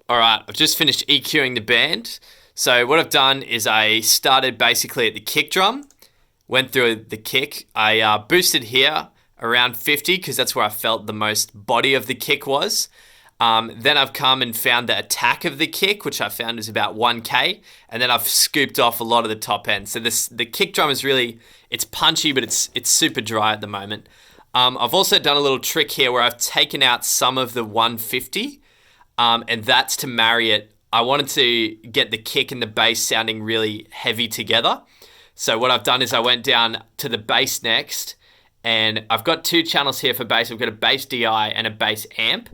All right, I've just finished EQing the band. So what I've done is I started basically at the kick drum, went through the kick. I boosted here around 50 because that's where I felt the most body of the kick was. Then I've come and found the attack of the kick, which I found is about 1K, and then I've scooped off a lot of the top end. So the kick drum is really, it's punchy, but it's super dry at the moment. I've also done a little trick here where I've taken out some of the 150, and that's to marry it. I wanted to get the kick and the bass sounding really heavy together. So what I've done is I went down to the bass next, and I've got two channels here for bass. I've got a bass DI and a bass amp.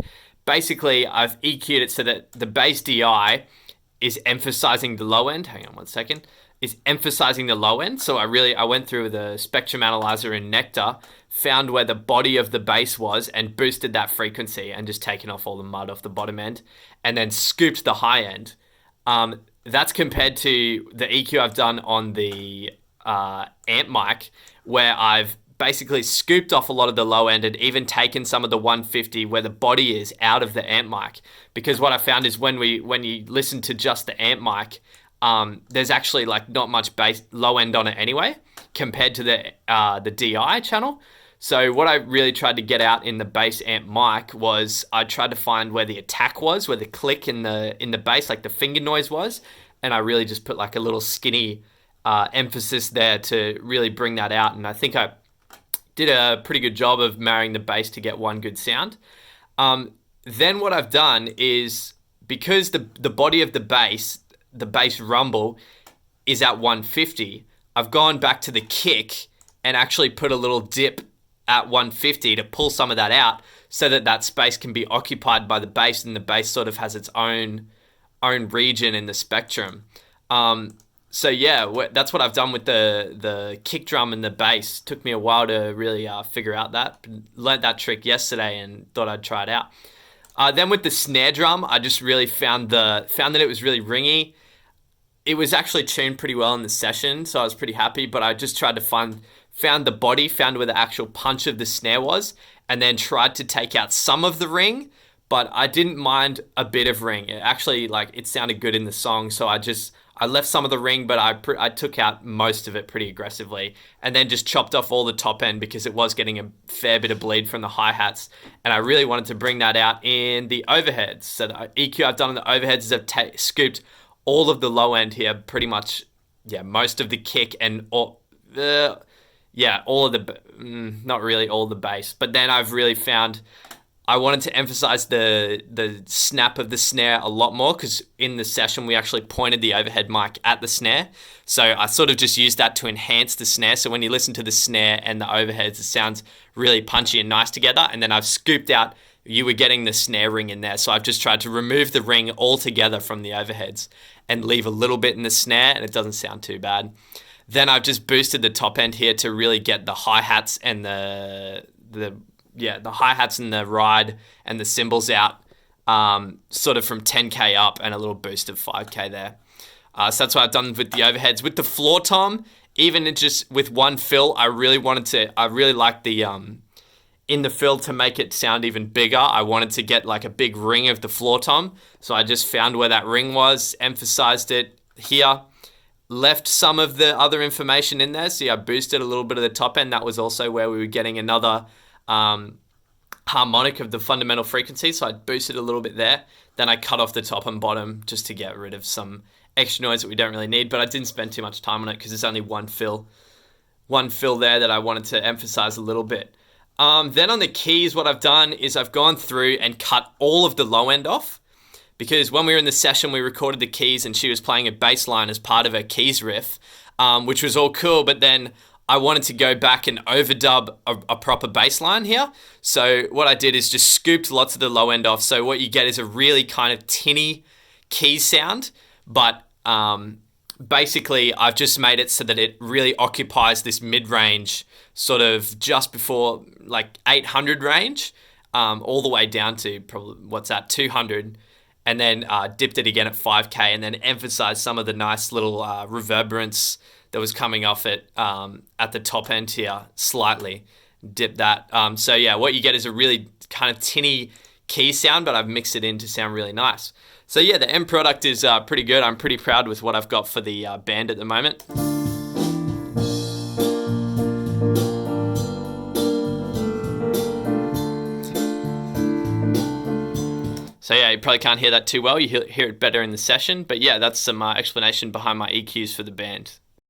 Basically, I've EQ'd it so that the bass DI is emphasizing the low end. Hang on one second. Is emphasizing the low end. So I went through the spectrum analyzer in Nectar, found where the body of the bass was and boosted that frequency and just taken off all the mud off the bottom end and then scooped the high end. That's compared to the EQ I've done on the amp mic, where I've basically scooped off a lot of the low end and even taken some of the 150 where the body is out of the amp mic. Because what I found is when you listen to just the amp mic, there's actually like not much bass low end on it anyway compared to the DI channel. So what I really tried to get out in the bass amp mic was I tried to find where the attack was, where the click in the bass, like the finger noise was, and I really just put like a little skinny emphasis there to really bring that out. And I think I did a pretty good job of marrying the bass to get one good sound. Then what I've done is, because the body of the bass rumble is at 150, I've gone back to the kick and actually put a little dip at 150 to pull some of that out so that space can be occupied by the bass, and the bass sort of has its own region in the spectrum. So yeah, that's what I've done with the kick drum and the bass. Took me a while to really figure out that. Learned that trick yesterday and thought I'd try it out. Then with the snare drum, I just really found that it was really ringy. It was actually tuned pretty well in the session, so I was pretty happy, but I just tried to found the body, found where the actual punch of the snare was, and then tried to take out some of the ring, but I didn't mind a bit of ring. It actually, it sounded good in the song, so I left some of the ring, but I took out most of it pretty aggressively, and then just chopped off all the top end because it was getting a fair bit of bleed from the hi-hats, and I really wanted to bring that out in the overheads. So the EQ I've done on the overheads is I've scooped all of the low end here, pretty much, most of the kick and all of the, not really all the bass, but then I've really found I wanted to emphasize the snap of the snare a lot more, because in the session we actually pointed the overhead mic at the snare. So I sort of just used that to enhance the snare. So when you listen to the snare and the overheads, it sounds really punchy and nice together. And then I've scooped out, you were getting the snare ring in there. So I've just tried to remove the ring altogether from the overheads and leave a little bit in the snare, and it doesn't sound too bad. Then I've just boosted the top end here to really get the hi-hats and the hi-hats and the ride and the cymbals out, sort of from 10K up, and a little boost of 5K there. So that's what I've done with the overheads. With the floor tom, even just with one fill, I really liked the, in the fill, to make it sound even bigger, I wanted to get like a big ring of the floor tom. So I just found where that ring was, emphasized it here, left some of the other information in there. So I boosted a little bit of the top end. That was also where we were getting another harmonic of the fundamental frequency, so I boosted a little bit there. Then I cut off the top and bottom just to get rid of some extra noise that we don't really need, but I didn't spend too much time on it because there's only one fill there that I wanted to emphasize a little bit. Then on the keys, what I've done is I've gone through and cut all of the low end off, because when we were in the session, we recorded the keys and she was playing a bass line as part of her keys riff, which was all cool, but then I wanted to go back and overdub a proper bass line here. So what I did is just scooped lots of the low end off. So what you get is a really kind of tinny key sound, but basically I've just made it so that it really occupies this mid-range, sort of just before like 800 range, all the way down to probably, 200, and then dipped it again at 5K, and then emphasized some of the nice little reverberance that was coming off it at the top end here slightly. Dip that. So yeah, what you get is a really kind of tinny key sound, but I've mixed it in to sound really nice. So yeah, the end product is pretty good. I'm pretty proud with what I've got for the band at the moment. So yeah, you probably can't hear that too well. You hear it better in the session. But yeah, that's some explanation behind my EQs for the band.